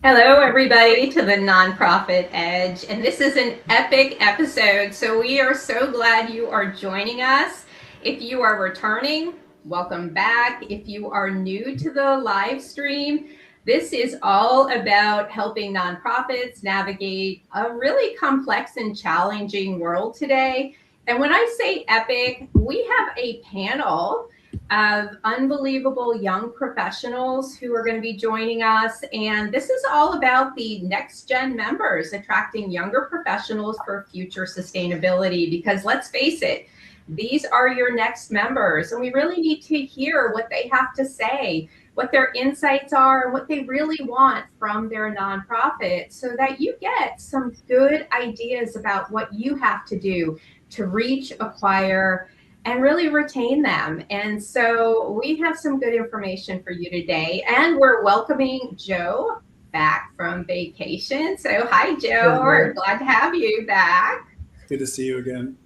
Hello, everybody, to the Nonprofit Edge. And this is an epic episode. So we are so glad you are joining us. If you are returning, welcome back. If you are new to the live stream, this is all about helping nonprofits navigate a really complex and challenging world today. And when I say epic, we have a panel of unbelievable young professionals who are going to be joining us. And this is all about the next gen members, attracting younger professionals for future sustainability. Because let's face it, these are your next members. And we really need to hear what they have to say, what their insights are, what they really want from their nonprofit, so that you get some good ideas about what you have to do to reach, acquire, and really retain them. And so we have some good information for you today. And we're welcoming Joe back from vacation. So hi, Joe. We're glad to have you back. Good to see you again.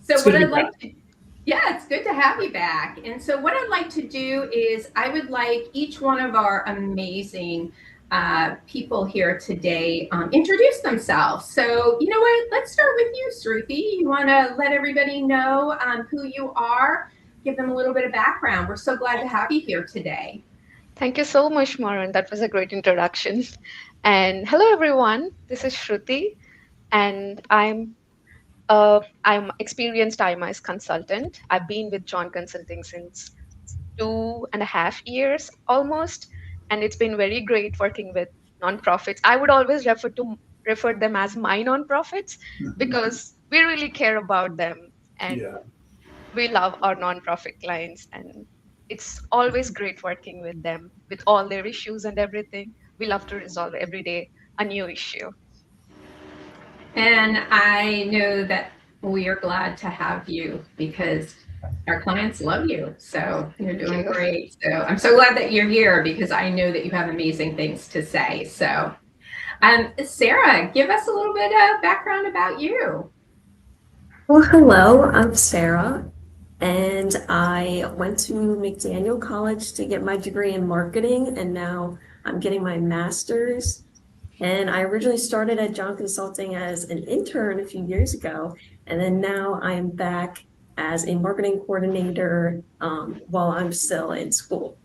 So what I'd like to, yeah, it's good to have you back. And so what I'd like to do is I would like each one of our amazing people here today introduce themselves. So you know what, let's start with you, Shruti. You want to let everybody know who you are, give them a little bit of background. We're so glad to have you here today. Thank you so much, Maureen. That was a great introduction. And hello, everyone. This is Shruti, and I'm experienced IMIS consultant. I've been with John Consulting since 2.5 years almost, and it's been very great working with nonprofits. I would always refer them as my nonprofits because we really care about them, and we love our nonprofit clients, and it's always great working with them with all their issues and everything. We love to resolve every day a new issue. And I know that we are glad to have you because our clients love you. So you're doing great. So I'm so glad that you're here because I know that you have amazing things to say. So Sarah, give us a little bit of background about you. Well, hello, I'm Sarah, and I went to McDaniel College to get my degree in marketing, and now I'm getting my master's. And I originally started at John Consulting as an intern a few years ago, and then now I'm back as a marketing coordinator while I'm still in school.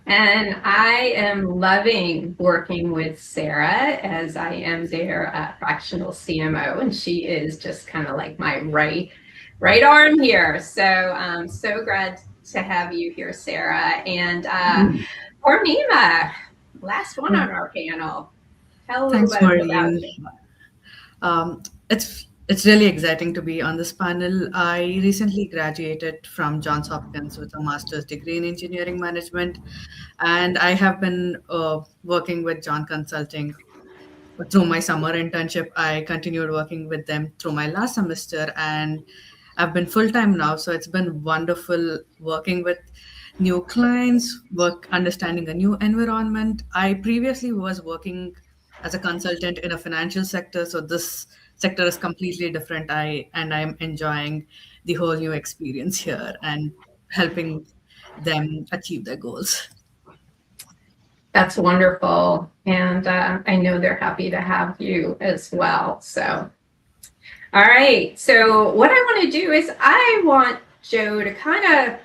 And I am loving working with Sarah as I am their fractional CMO, and she is just kind of like my right arm here. So I'm so glad to have you here, Sarah. And Ornima, last one on our panel. Tell a little bit about you. It's really exciting to be on this panel. I recently graduated from Johns Hopkins with a master's degree in engineering management, and I have been working with John Consulting through my summer internship. I continued working with them through my last semester, and I've been full-time now. So it's been wonderful working with new clients, understanding a new environment. I previously was working as a consultant in a financial sector, so this sector is completely different. I'm enjoying the whole new experience here and helping them achieve their goals. That's wonderful. And I know they're happy to have you as well. So, all right. So what I want to do is I want Joe to kind of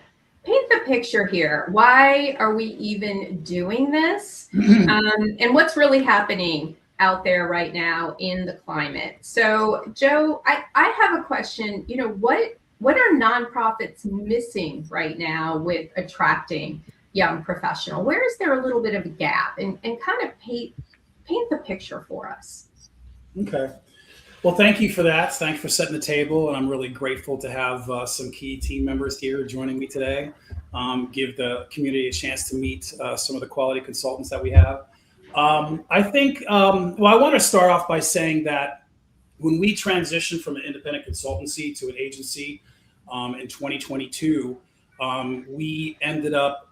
paint the picture here. Why are we even doing this? And what's really happening out there right now in the climate? So Joe, I have a question. You know, what are nonprofits missing right now with attracting young professional? Where is there a little bit of a gap? And kind of paint the picture for us. Okay. Well, thank you for that. Thanks for setting the table. And I'm really grateful to have some key team members here joining me today. Give the community a chance to meet some of the quality consultants that we have. I think, well, I want to start off by saying that when we transitioned from an independent consultancy to an agency in 2022, we ended up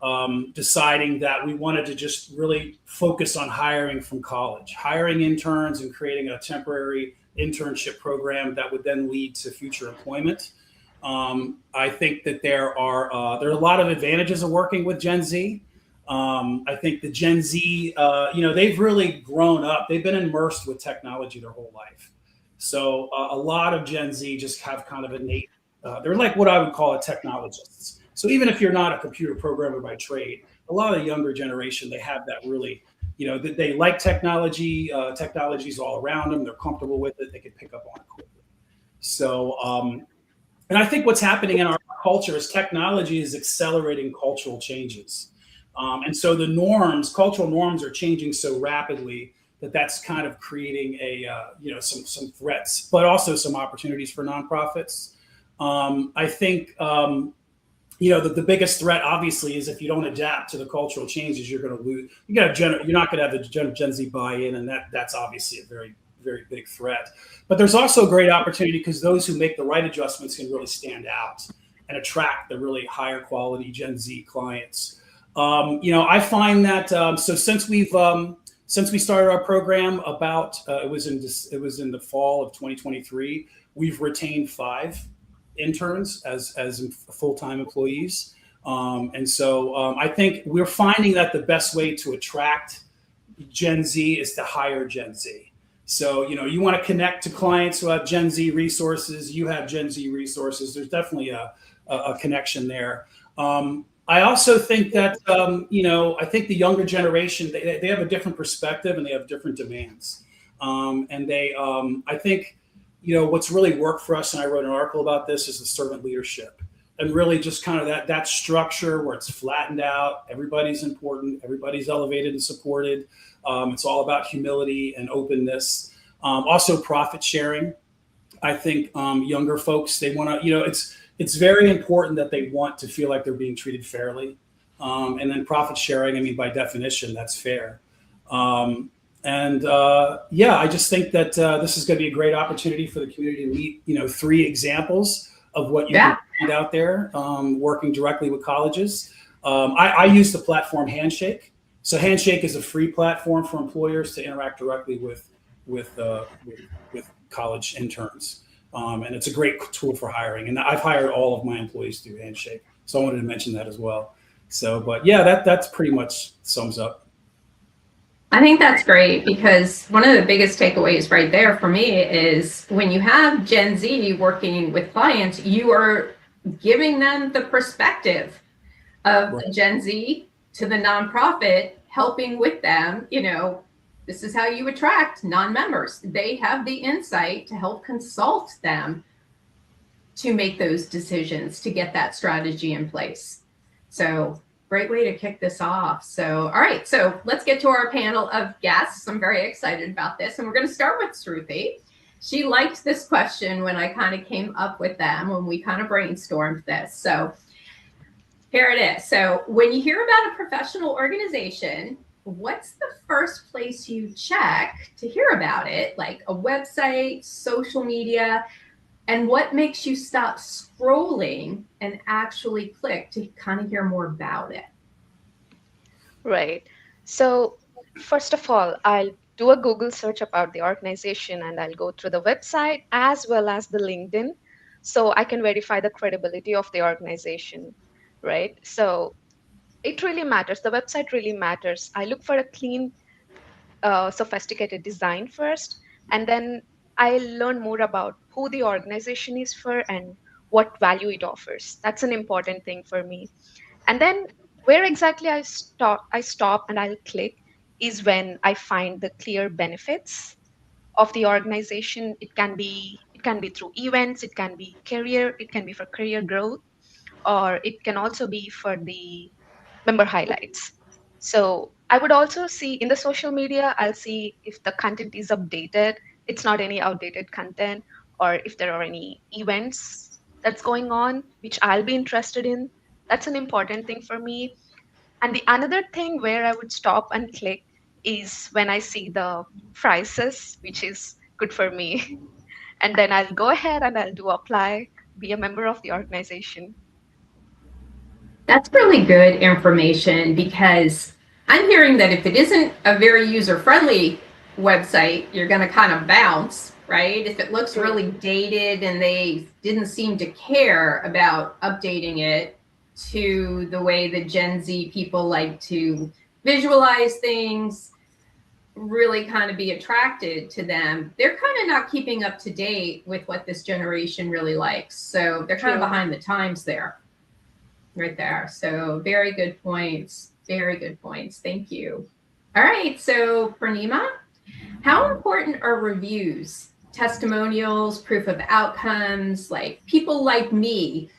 deciding that we wanted to just really focus on hiring from college, hiring interns and creating a temporary internship program that would then lead to future employment. I think that there are a lot of advantages of working with Gen Z. I think the Gen Z, they've really grown up. They've been immersed with technology their whole life. So a lot of Gen Z just have kind of innate, they're like what I would call a technologists. So even if you're not a computer programmer by trade, a lot of the younger generation, they have that really, they like technology. Technology's all around them. They're comfortable with it. They can pick up on it quickly. So, and I think what's happening in our culture is technology is accelerating cultural changes. And so the cultural norms are changing so rapidly that's kind of creating some threats, but also some opportunities for nonprofits. I think, the biggest threat obviously is if you don't adapt to the cultural changes, you're going to lose. You're not going to have the Gen Z buy-in, and that's obviously a very, very big threat. But there's also a great opportunity because those who make the right adjustments can really stand out and attract the really higher quality Gen Z clients. I find that so since we started our program it was in the fall of 2023, we've retained 5 interns as full-time employees. And so I think we're finding that the best way to attract Gen Z is to hire Gen Z. So, you want to connect to clients who have Gen Z resources, you have Gen Z resources. There's definitely a connection there. I also think that, I think the younger generation, they have a different perspective and they have different demands. I think, what's really worked for us, and I wrote an article about this, is the servant leadership. And really just kind of that structure where it's flattened out, everybody's important, everybody's elevated and supported. It's all about humility and openness. Also profit sharing. I think younger folks, they want to, it's very important that they want to feel like they're being treated fairly. And then profit sharing, I mean, by definition, that's fair. I just think that this is going to be a great opportunity for the community to meet, 3 examples of what you can find out there working directly with colleges. I use the platform Handshake. So Handshake is a free platform for employers to interact directly with college interns. And it's a great tool for hiring. And I've hired all of my employees through Handshake. So I wanted to mention that as well. So, but yeah, that's pretty much sums up. I think that's great because one of the biggest takeaways right there for me is when you have Gen Z working with clients, you are giving them the perspective of Right. Gen Z to the nonprofit, helping with them, this is how you attract non-members. They have the insight to help consult them to make those decisions, to get that strategy in place. So great way to kick this off. So, all right, so let's get to our panel of guests. I'm very excited about this. And we're going to start with Shruti. She liked this question when I kind of came up with them, when we kind of brainstormed this. So here it is. So when you hear about a professional organization, what's the first place you check to hear about it? Like a website, social media, and what makes you stop scrolling and actually click to kind of hear more about it? Right. So, first of all, I'll do a Google search about the organization and I'll go through the website as well as the LinkedIn so I can verify the credibility of the organization. Right. So, it really matters. The website really matters. I look for a clean, sophisticated design first, and then I learn more about who the organization is for and what value it offers. That's an important thing for me. And then where exactly I stop and I'll click is when I find the clear benefits of the organization. It can be through events, it can be for career growth, or it can also be for the member highlights. So I would also see in the social media, I'll see if the content is updated, it's not any outdated content, or if there are any events that's going on, which I'll be interested in. That's an important thing for me. And the another thing where I would stop and click is when I see the prices, which is good for me. And then I'll go ahead and I'll do apply, be a member of the organization. That's really good information because I'm hearing that if it isn't a very user-friendly website, you're going to kind of bounce, right? If it looks really dated and they didn't seem to care about updating it to the way the Gen Z people like to visualize things, really kind of be attracted to them, they're kind of not keeping up to date with what this generation really likes. So they're kind of True. behind the times there, right there. So very good points. Very good points. Thank you. All right. So Purnima, how important are reviews, testimonials, proof of outcomes, like people like me,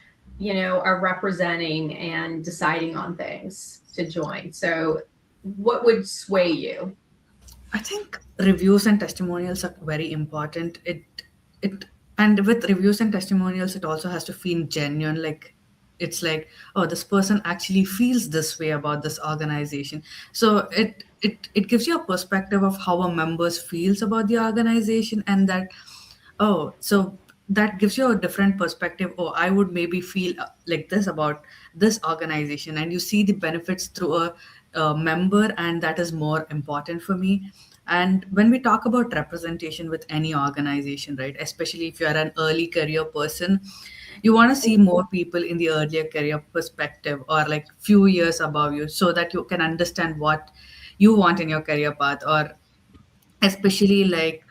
are representing and deciding on things to join? So what would sway you? I think reviews and testimonials are very important. It and with reviews and testimonials, it also has to feel genuine. Like it's like, oh, this person actually feels this way about this organization. So it gives you a perspective of how a members feels about the organization, and that, oh, so that gives you a different perspective. Oh, I would maybe feel like this about this organization, and you see the benefits through a member, and that is more important for me. And when we talk about representation with any organization, right, especially if you're an early career person, you want to see more people in the earlier career perspective, or like few years above you, so that you can understand what you want in your career path. Or especially like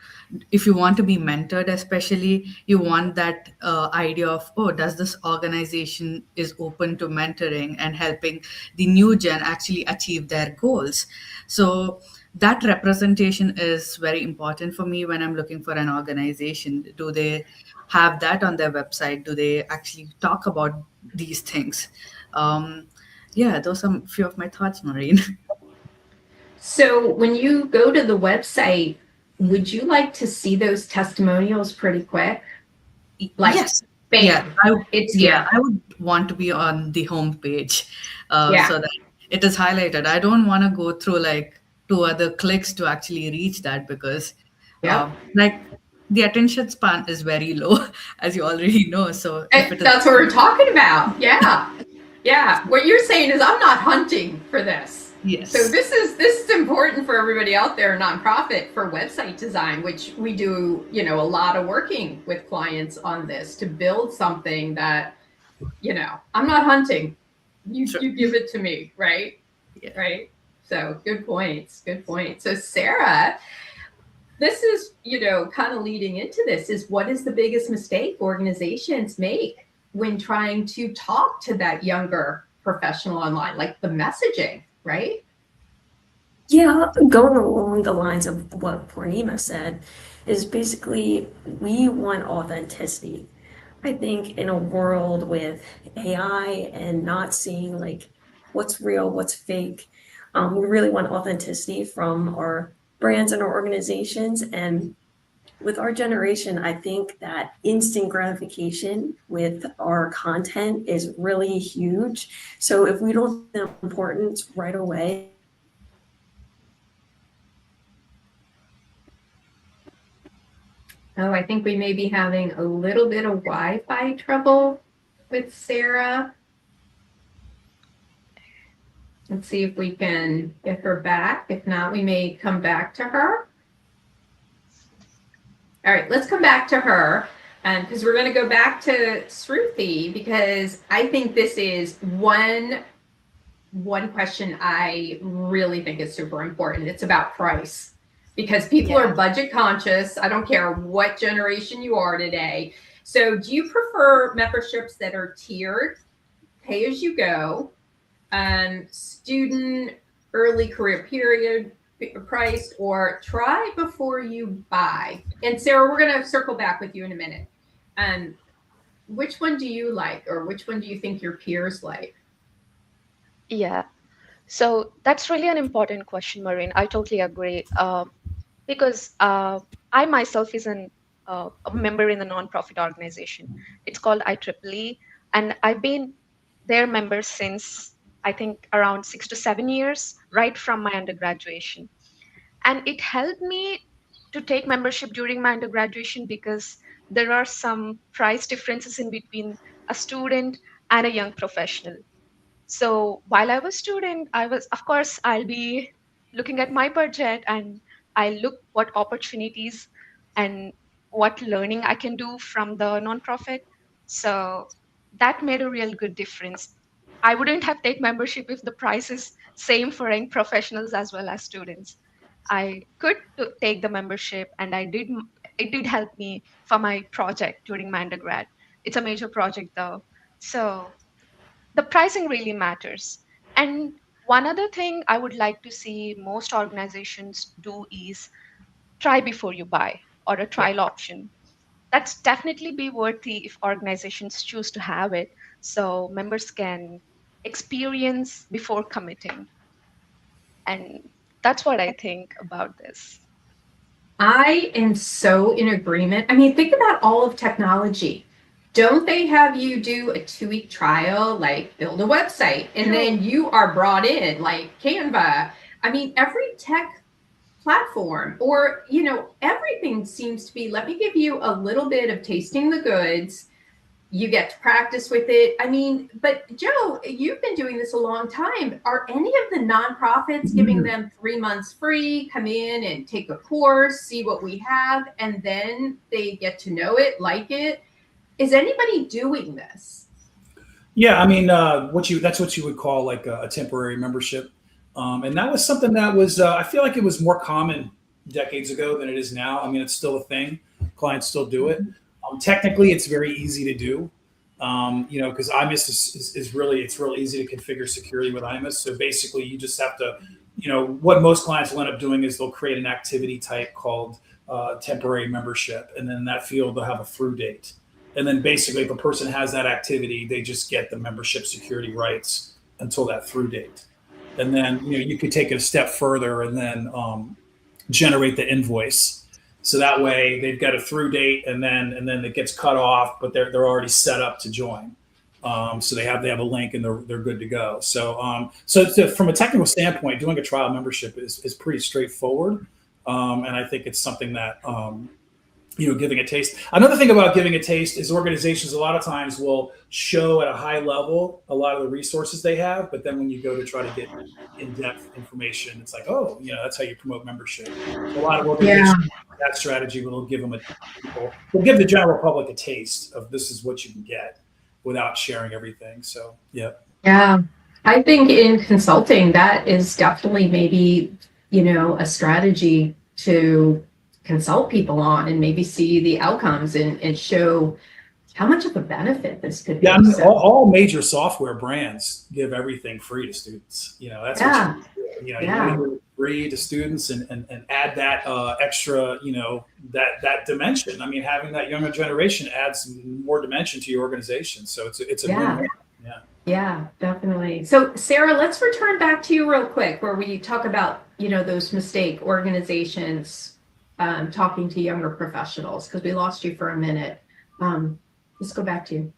if you want to be mentored, especially you want that idea of, oh, does this organization is open to mentoring and helping the new gen actually achieve their goals. So that representation is very important for me when I'm looking for an organization. Do they have that on their website? Do they actually talk about these things? um, yeah, those are a few of my thoughts, Maureen. So when you go to the website, would you like to see those testimonials pretty quick? Like, Yes. Yeah, bam, it's yeah, here. I would want to be on the home page, Yeah. so that it is highlighted. I don't want to go through like two other clicks to actually reach that, because Yep. like the attention span is very low, as you already know. So if And it is, that's what we're talking about. Yeah. Yeah. What you're saying is I'm not hunting for this. So yes, this is important for everybody out there, nonprofit, for website design, which we do, a lot of working with clients on this to build something that, I'm not hunting. sure. You give it to me, right? Yeah. Right. So good points. Good point. So Sarah, this is, kind of leading into this, is what is the biggest mistake organizations make when trying to talk to that younger professional online, like the messaging, right? Yeah, going along the lines of what Purnima said, is basically we want authenticity. I think in a world with AI and not seeing like what's real, what's fake, we really want authenticity from our brands and our organizations. And with our generation, I think that instant gratification with our content is really huge. So if we don't see the importance right away, Oh, I think we may be having a little bit of Wi-Fi trouble with Sarah. Let's see if we can get her back. If not, we may come back to her. All right, let's come back to her, because we're going to go back to Sruthi, because I think this is one question I really think is super important. It's about price, because people Yeah. are budget conscious. I don't care what generation you are today. So do you prefer memberships that are tiered, pay as you go, student, early career period priced, or try before you buy? And Sarah, we're going to circle back with you in a minute. Which one do you like, or which one do you think your peers like? Yeah. So that's really an important question, Maureen. I totally agree. Because I myself is a member in a nonprofit organization. It's called IEEE, and I've been their member since I think around 6 to 7 years, right from my undergraduation. And it helped me to take membership during my undergraduation because there are some price differences in between a student and a young professional. So while I was student, I was, of course, I'll be looking at my budget, and I look what opportunities and what learning I can do from the nonprofit. So that made a real good difference. I wouldn't have take membership if the price is same for young professionals as well as students. I could take the membership, and it did help me for my project during my undergrad. It's a major project though. So the pricing really matters. And one other thing I would like to see most organizations do is try before you buy, or a Yeah. trial option. That's definitely be worthy if organizations choose to have it, so members can experience before committing. And that's what I think about this. I am so in agreement. I mean, think about all of technology. Don't they have you do a 2-week trial, like build a website, and True. then you are brought in, like Canva? I mean, every tech platform, or, everything seems to be, let me give you a little bit of tasting the goods. You get to practice with it. I mean, but Joe, you've been doing this a long time. Are any of the nonprofits giving them 3 months free, come in and take a course, see what we have, and then they get to know it, like it? Is anybody doing this? Yeah, I mean, that's what you would call like a temporary membership, and that was something that was I feel like it was more common decades ago than it is now. I mean, it's still a thing; clients still do it. Technically, it's very easy to do, because IMIS is really it's real easy to configure security with IMIS. So basically, you just have to, what most clients will end up doing is they'll create an activity type called temporary membership, and then in that field they'll have a through date. And then basically, if a person has that activity, they just get the membership security rights until that through date. And then you could take it a step further and then generate the invoice. So that way they've got a through date, and then it gets cut off, but they're already set up to join. So they have a link and they're good to go. So from a technical standpoint, doing a trial membership is pretty straightforward, and I think it's something that giving a taste. Another thing about giving a taste is organizations a lot of times will show at a high level a lot of the resources they have, but then when you go to try to get in-depth information, it's like, oh, that's how you promote membership. So a lot of organizations that strategy will give will give the general public a taste of this is what you can get without sharing everything. So yeah. Yeah. I think in consulting, that is definitely maybe, a strategy to consult people on and maybe see the outcomes and show how much of a benefit this could be. Yeah, I mean, So, all major software brands give everything free to students. That's yeah, what you yeah. give it free to students and add that extra, that dimension. I mean, having that younger generation adds more dimension to your organization. So it's a win-win. Yeah. Yeah, definitely. So Sarah, let's return back to you real quick, where we talk about, those mistake organizations talking to younger professionals, because we lost you for a minute. Let's go back to you.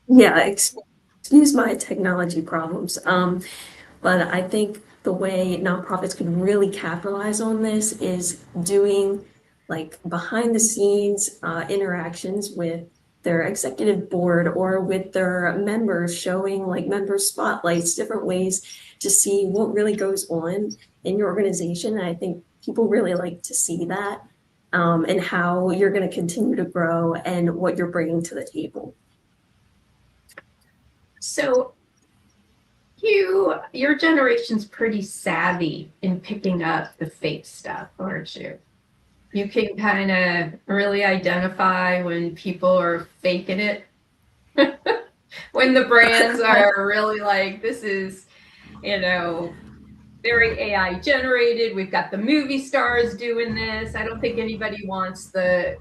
Yeah, excuse my technology problems. But I think the way nonprofits can really capitalize on this is doing like behind the scenes interactions with their executive board or with their members, showing like member spotlights, different ways to see what really goes on in your organization. And I think people really like to see that, and how you're going to continue to grow and what you're bringing to the table. So your generation's pretty savvy in picking up the fake stuff, aren't you? You can kind of really identify when people are faking it. When the brands are really like, this is, very AI generated. We've got the movie stars doing this. I don't think anybody wants the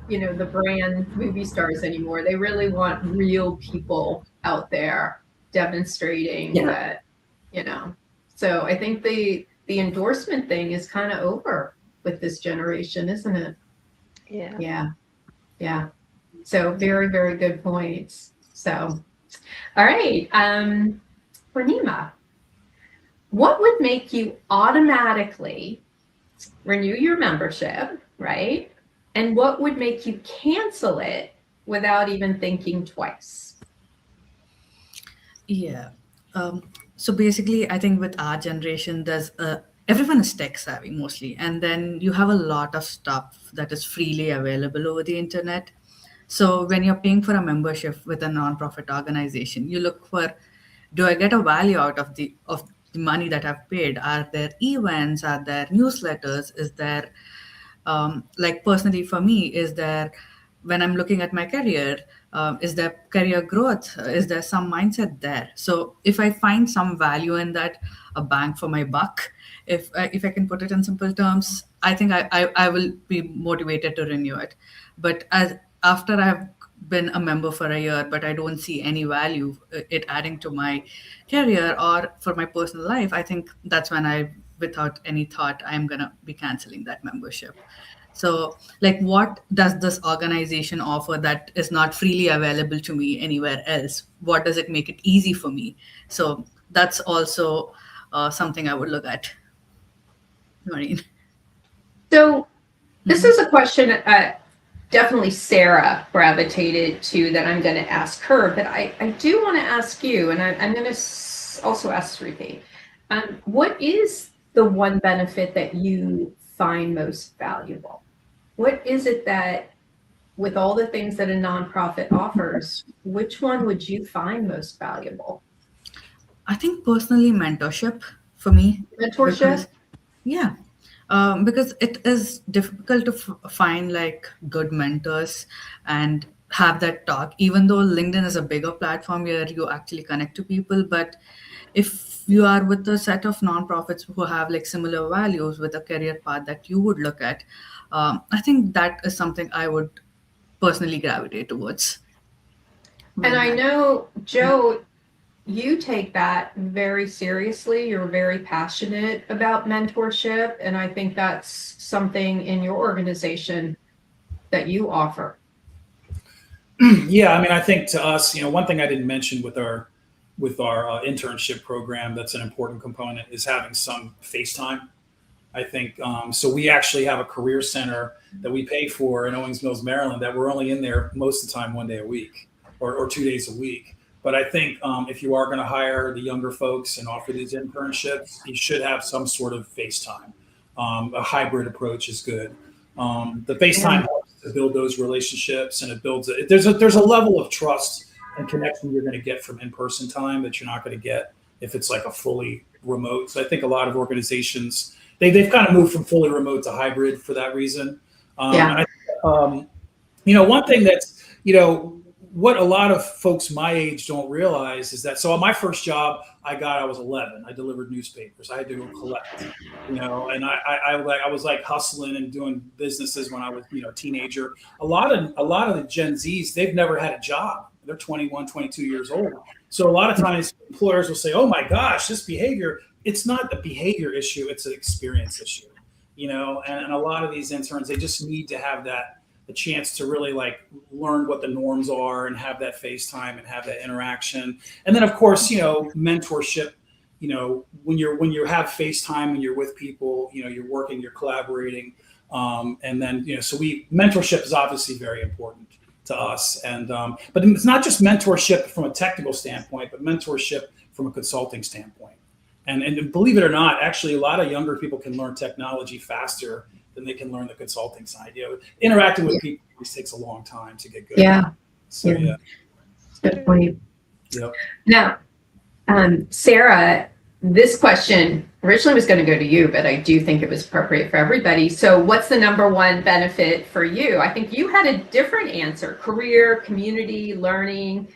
brand movie stars anymore. They really want real people out there demonstrating that, So I think the endorsement thing is kind of over with this generation, isn't it? Yeah. Yeah. So very, very good points. So, all right. Renima, what would make you automatically renew your membership, right? And what would make you cancel it without even thinking twice? Yeah. So basically, I think with our generation, everyone is tech savvy mostly, and then you have a lot of stuff that is freely available over the internet. So when you're paying for a membership with a nonprofit organization, you look for do I get a value out of the money that I've paid? Are there events? Are there newsletters? Is there like personally for me, is there, when I'm looking at my career, is there career growth? Is there some mindset there? So if I find some value in that, a bang for my buck, if I can put it in simple terms, I think I will be motivated to renew it. But as after I've been a member for a year, but I don't see any value it adding to my career or for my personal life, I think that's when I, without any thought, I'm gonna be canceling that membership. So, like, what does this organization offer that is not freely available to me anywhere else? What does it make it easy for me? So that's also something I would look at. Maureen. So this is a question definitely Sarah gravitated to that I'm going to ask her, but I do want to ask you, and I'm going to also ask Sruthi, what is the one benefit that you find most valuable? What is it that, with all the things that a nonprofit offers, which one would you find most valuable? I think personally, mentorship for me. Mentorship? Because, yeah, because it is difficult to find like good mentors and have that talk, even though LinkedIn is a bigger platform where you actually connect to people. But if you are with a set of nonprofits who have like similar values with a career path that you would look at, I think that is something I would personally gravitate towards. And I know, Joe, you take that very seriously. You're very passionate about mentorship. And I think that's something in your organization that you offer. Yeah, I mean, I think to us, one thing I didn't mention with our internship program that's an important component is having some face time. I think so. We actually have a career center that we pay for in Owings Mills, Maryland, that we're only in there most of the time 1 day a week or 2 days a week. But I think if you are going to hire the younger folks and offer these internships, you should have some sort of face time. A hybrid approach is good. The face time helps to build those relationships, and it builds there's a level of trust and connection you're going to get from in-person time that you're not going to get if it's like a fully remote. So I think a lot of organizations, they've kind of moved from fully remote to hybrid for that reason. And one thing that's, what a lot of folks my age don't realize is that, so on my first job I was 11. I delivered newspapers. I had to go collect, and I was like hustling and doing businesses when I was, a teenager. A lot of the Gen Zs, they've never had a job. They're 21, 22 years old. So a lot of times employers will say, oh my gosh, this behavior, it's not a behavior issue, it's an experience issue, and a lot of these interns, they just need to have the chance to really like learn what the norms are and have that face time and have that interaction. And then of course, mentorship, when you have face time and you're with people, you're working, you're collaborating. And then, so mentorship is obviously very important to us. And, but it's not just mentorship from a technical standpoint, but mentorship from a consulting standpoint. And believe it or not, actually a lot of younger people can learn technology faster than they can learn the consulting side. Interacting with people always takes a long time to get good. Yeah. So yeah. Good point. Yep. Now, Sarah, this question originally was going to go to you, but I do think it was appropriate for everybody. So what's the number one benefit for you? I think you had a different answer: career, community, learning,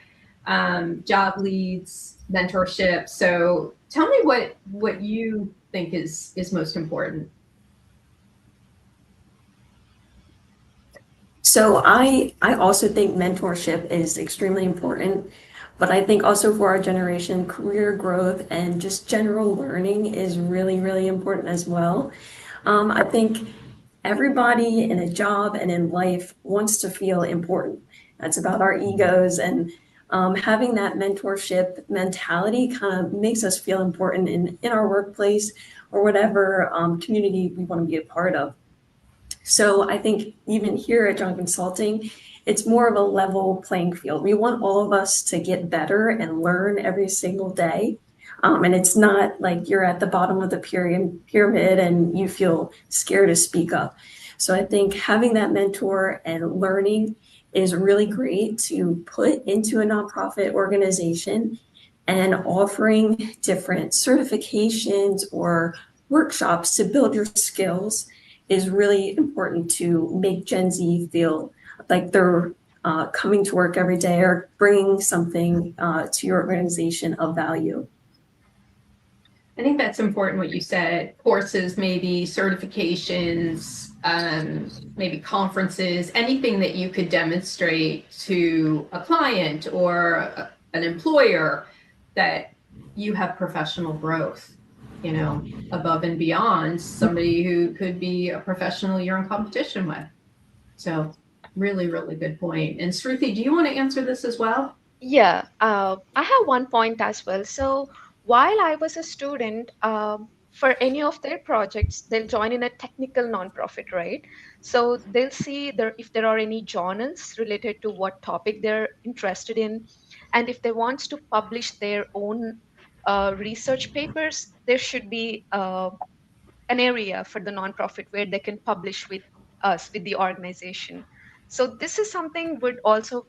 job leads, mentorship. So tell me what you think is most important. So I also think mentorship is extremely important, but I think also for our generation, career growth and just general learning is really, really important as well. I think everybody in a job and in life wants to feel important. That's about our egos, and having that mentorship mentality kind of makes us feel important in our workplace or whatever community we want to be a part of. So I think even here at John Consulting, it's more of a level playing field. We want all of us to get better and learn every single day. And it's not like you're at the bottom of the pyramid and you feel scared to speak up. So I think having that mentor and learning is really great to put into a nonprofit organization and offering different certifications or workshops to build your skills is really important to make Gen Z feel like they're coming to work every day or bringing something to your organization of value. I think that's important what you said. Courses, maybe certifications, maybe conferences, anything that you could demonstrate to a client or an employer that you have professional growth, you know, above and beyond somebody who could be a professional you're in competition with. So really, really good point. And Shruti, do you want to answer this as well? Yeah, I have one point as well. So while I was a student, for any of their projects, they'll join in a technical nonprofit, right? So they'll see there if there are any journals related to what topic they're interested in, and if they want to publish their own research papers, there should be an area for the nonprofit where they can publish with us, with the organization. So this is something would also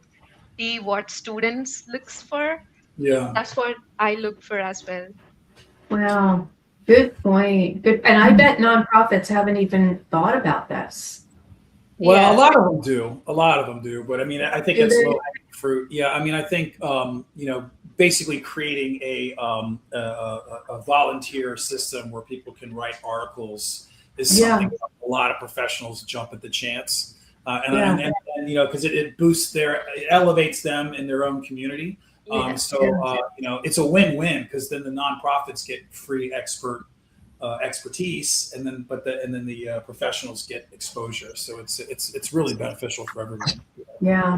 be what students looks for. Yeah. That's what I look for as well. Wow, good point. Good, and I bet nonprofits haven't even thought about this. Well, Yeah. a lot of them do. A lot of them do. But I mean, I think Do it's they? low hanging fruit. Yeah. I mean, I think, basically creating a volunteer system where people can write articles is Yeah. something a lot of professionals jump at the chance. Yeah. And because it boosts it elevates them in their own community. Yeah. It's a win-win because then the nonprofits get free expertise, and then the professionals get exposure. So it's really beneficial for everyone. Yeah.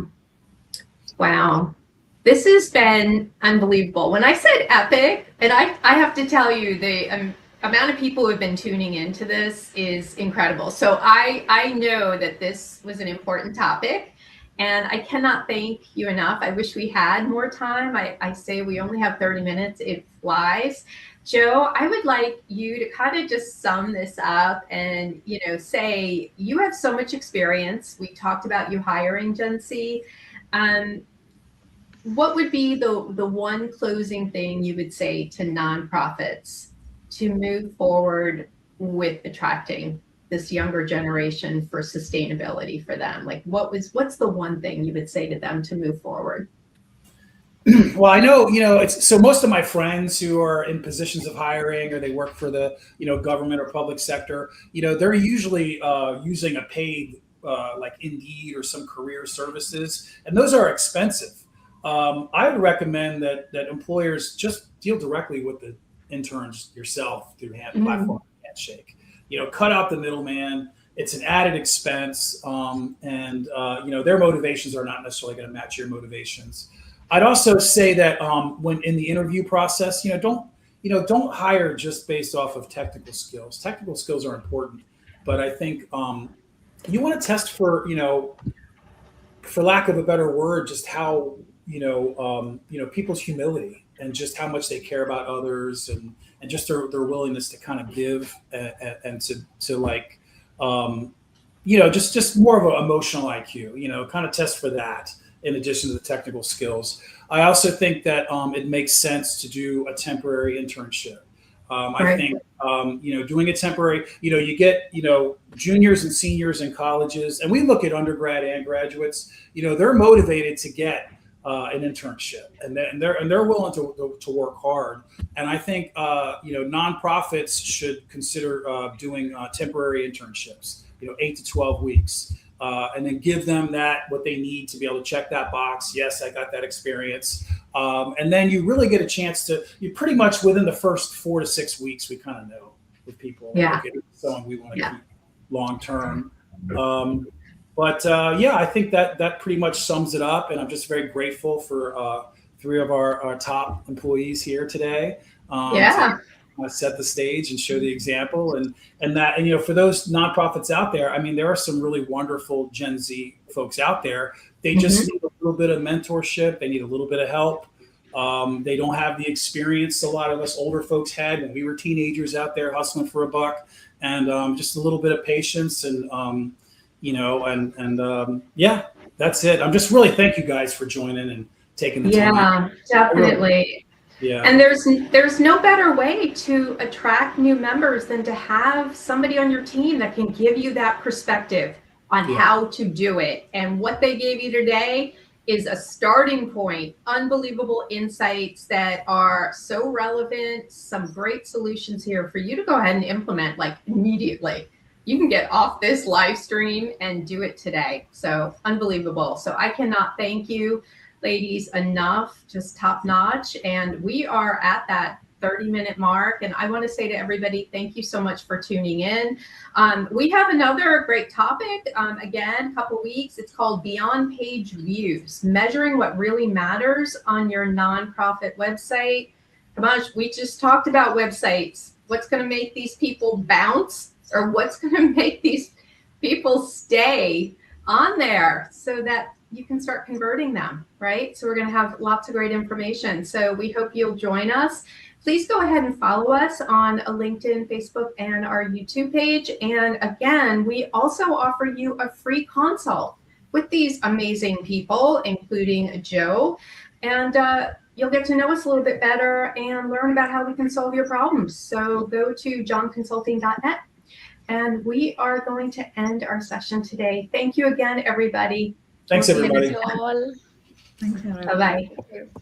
Wow. This has been unbelievable. When I said epic, and I have to tell you, the amount of people who have been tuning into this is incredible. So I know that this was an important topic, and I cannot thank you enough. I wish we had more time. I say we only have 30 minutes. It flies. Joe, I would like you to kind of just sum this up and, say you have so much experience. We talked about you hiring Gen Z. What would be the one closing thing you would say to nonprofits to move forward with attracting this younger generation for sustainability for them? Like what's the one thing you would say to them to move forward? Well, I know, it's so most of my friends who are in positions of hiring or they work for the, government or public sector, they're usually using a paid like Indeed or some career services, and those are expensive. I would recommend that employers just deal directly with the interns yourself through platform handshake. Cut out the middleman. It's an added expense, and their motivations are not necessarily going to match your motivations. I'd also say that when in the interview process, don't hire just based off of technical skills. Technical skills are important, but I think you want to test for lack of a better word, just how people's humility and just how much they care about others and just their willingness to kind of give and to like just more of an emotional IQ, kind of test for that in addition to the technical skills. I also think that it makes sense to do a temporary internship. I think, doing a temporary, you get, juniors and seniors in colleges, and we look at undergrad and graduates, they're motivated to get an internship, and they're willing to work hard. And I think, nonprofits should consider doing temporary internships, 8 to 12 weeks. And then give them what they need to be able to check that box. Yes, I got that experience. And then you really get a chance you pretty much within the first 4 to 6 weeks, we kind of know with people. Yeah. Okay, someone we want to keep long term. I think that pretty much sums it up. And I'm just very grateful for 3 of our top employees here today. Set the stage and show the example, and for those nonprofits out there, I mean, there are some really wonderful Gen Z folks out there. They just need a little bit of mentorship. They need a little bit of help. They don't have the experience a lot of us older folks had when we were teenagers out there hustling for a buck, and just a little bit of patience and that's it. I'm just really thank you guys for joining and taking the time. Yeah, definitely. Yeah. And there's no better way to attract new members than to have somebody on your team that can give you that perspective on Yeah. how to do it. And what they gave you today is a starting point, unbelievable insights that are so relevant, some great solutions here for you to go ahead and implement like immediately. You can get off this live stream and do it today. So unbelievable. So I cannot thank you, ladies, enough, just top notch. And we are at that 30-minute mark. And I want to say to everybody, thank you so much for tuning in. We have another great topic, again, a couple weeks. It's called Beyond Page Views, measuring what really matters on your nonprofit website. Come on, we just talked about websites. What's going to make these people bounce, or what's going to make these people stay on there so that you can start converting them, right? So we're going to have lots of great information. So we hope you'll join us. Please go ahead and follow us on LinkedIn, Facebook, and our YouTube page. And again, we also offer you a free consult with these amazing people, including Joe. And you'll get to know us a little bit better and learn about how we can solve your problems. So go to johnconsulting.net. And we are going to end our session today. Thank you again, everybody. Thanks, everybody. Thank you all. Thanks, everyone. Bye-bye. Thank you.